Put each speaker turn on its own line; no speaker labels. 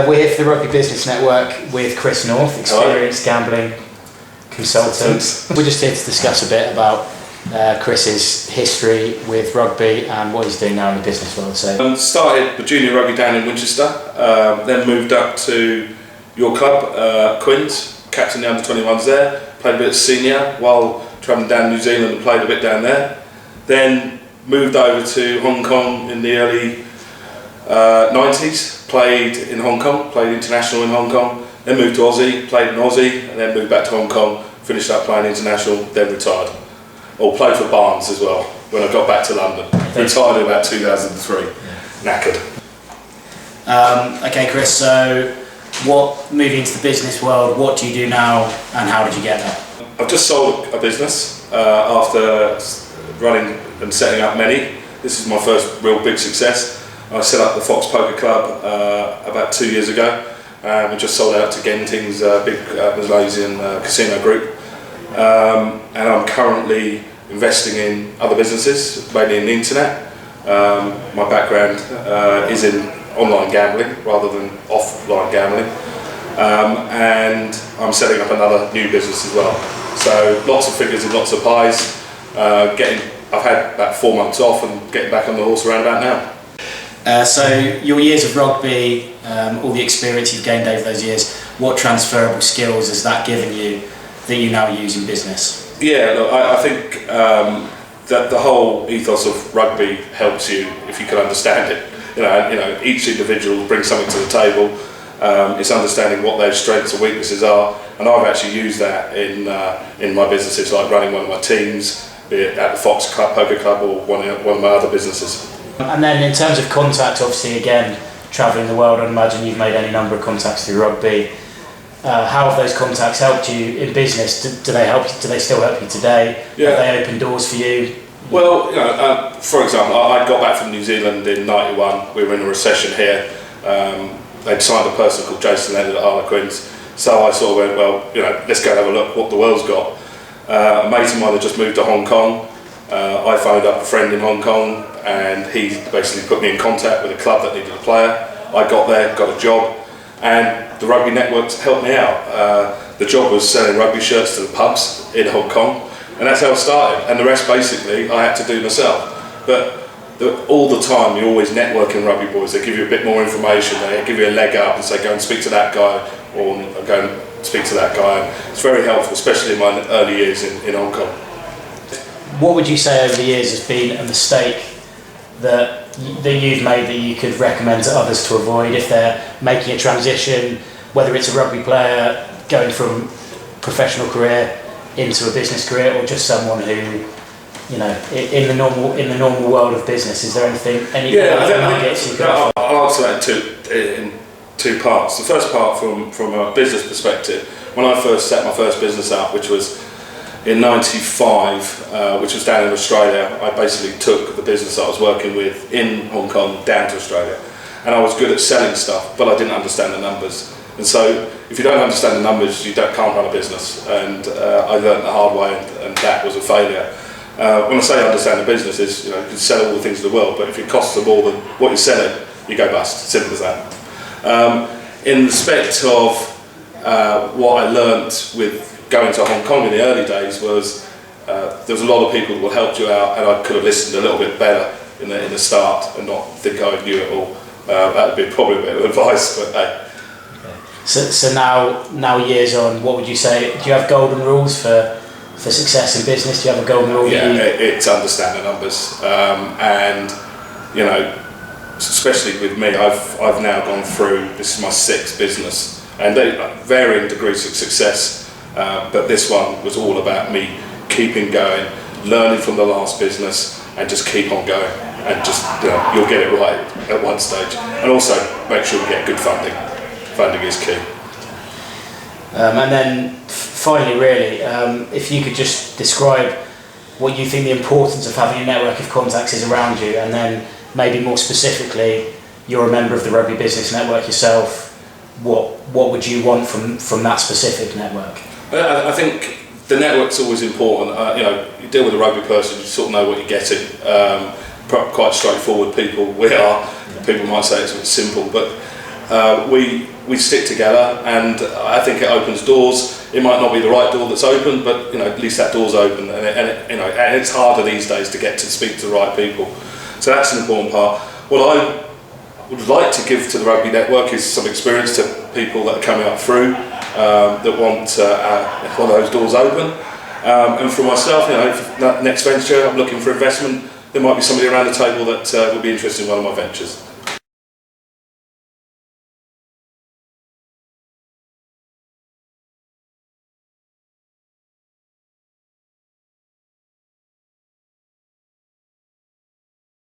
We're here for the Rugby Business Network with Chris North, experienced gambling consultant. We're just here to discuss a bit about Chris's history with rugby and what he's doing now in the business world. So,
started the junior rugby down in Winchester, then moved up to your club, Quins, captain the under-21s there, played a bit of senior while travelling down New Zealand and played a bit down there. Then moved over to Hong Kong in the early 90s, played in Hong Kong, played international in Hong Kong, then moved to Aussie, played in Aussie, and then moved back to Hong Kong, finished up playing international, then retired. Or played for Barnes as well, when I got back to London. Retired in about 2003, knackered.
Okay Chris, so moving into the business world, what do you do now and how did you get there?
I've just sold a business after running and setting up many. This is my first real big success. I set up the Fox Poker Club about 2 years ago. We just sold out to Genting's big Malaysian casino group. And I'm currently investing in other businesses, mainly in the internet. My background is in online gambling rather than offline gambling. And I'm setting up another new business as well. So lots of figures and lots of pies. I've had about 4 months off and getting back on the horse around about now.
So your years of rugby, all the experience you've gained over those years, what transferable skills has that given you that you now use in business?
Yeah, look, I think that the whole ethos of rugby helps you if you can understand it. You know, each individual brings something to the table. It's understanding what their strengths and weaknesses are, and I've actually used that in my businesses, like running one of my teams, be it at the Fox Poker Club or one of my other businesses.
And then in terms of contact, obviously again, travelling the world, I'd imagine you've made any number of contacts through rugby. How have those contacts helped you in business? Do they still help you today?
Yeah.
Have they opened doors for you?
Well, for example, I got back from New Zealand in '91. We were in a recession here. They'd signed a person called Jason Leonard at Harlequins. So I sort of went, well, let's go and have a look what the world's got. A mate of mine had just moved to Hong Kong. I phoned up a friend in Hong Kong and he basically put me in contact with a club that needed a player. I got there, got a job, and the Rugby Network helped me out. The job was selling rugby shirts to the pubs in Hong Kong, and that's how it started. And the rest basically I had to do myself. But all the time you're always networking rugby boys. They give you a bit more information, they give you a leg up and say go and speak to that guy or go and speak to that guy. And it's very helpful, especially in my early years in Hong Kong.
What would you say over the years has been a mistake that you've made that you could recommend to others to avoid if they're making a transition, whether it's a rugby player going from professional career into a business career, or just someone who, in the normal world of business? Is there anything nuggets you could offer?
I'll answer that in two parts. The first part from a business perspective, when I first set my first business up, which was in '95, which was down in Australia, I basically took the business I was working with in Hong Kong down to Australia. And I was good at selling stuff, but I didn't understand the numbers. And so if you don't understand the numbers, you can't run a business. And I learned the hard way, and that was a failure. When I say understand the business, is you can sell all the things in the world, but if it costs them more than what you're selling, you go bust. Simple as that. In respect of what I learnt with going to Hong Kong in the early days was there was a lot of people who helped you out, and I could have listened a little bit better in the start and not think I knew it all. That would be probably a bit of advice, but hey.
So now years on, what would you say? Do you have golden rules for success in business? Do you have a golden rule?
Yeah, it's understand the numbers, and especially with me, I've now gone through. This is my 6th business, and they varying degrees of success. But this one was all about me keeping going, learning from the last business, and just keep on going. And just you'll get it right at one stage. And also make sure you get good funding. Funding is key.
And then finally, really, if you could just describe what you think the importance of having a network of contacts is around you, and then maybe more specifically, you're a member of the Rugby Business Network yourself. What would you want from that specific network?
I think the network's always important. You deal with a rugby person, you sort of know what you're getting. Quite straightforward people we are. People might say it's a bit simple, but we stick together, and I think it opens doors. It might not be the right door that's open, but at least that door's open, and it's harder these days to get to speak to the right people. So that's an important part. What I would like to give to the Rugby Network is some experience to people that are coming up through that want one of those doors open. And for myself, for that next venture, I'm looking for investment. There might be somebody around the table that would be interested in one of my ventures.